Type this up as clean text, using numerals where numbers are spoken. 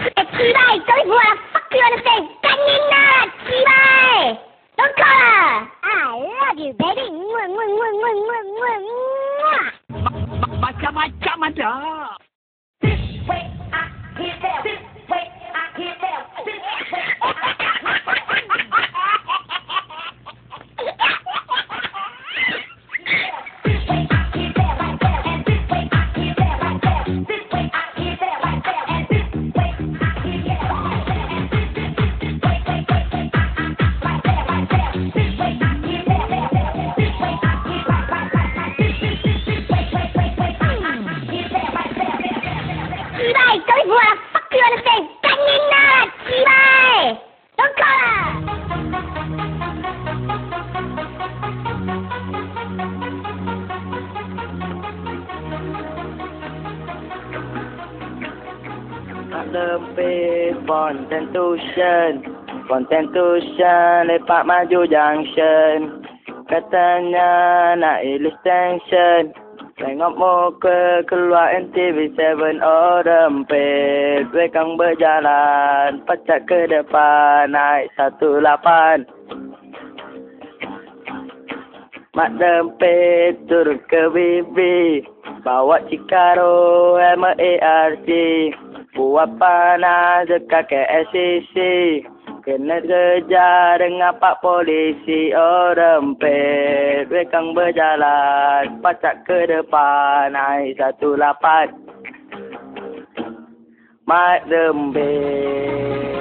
Cibai, sorry for what the fuck you understand? Kanina, Cibai! Don't call her! I love you, baby. Macam-macam ada. This way I get down. This way I get down. This way I Cibai, sorry for what the fuck you understand? Kanina, Cibai! Don't call her! Tak lebih Contentution lepak maju junction. Katanya nak ilis tension. Tengok muka keluar NTV7 rempit. Bekang berjalan, pacak ke depan, naik 18. Mak dempit turun ke BB. Bawa Cikaro MARC. Buat panas dekat KSCC. Kena kejar dengan pak polisi rempit. Bekang berjalan, pacak ke depan, naik 18. Mak dempit.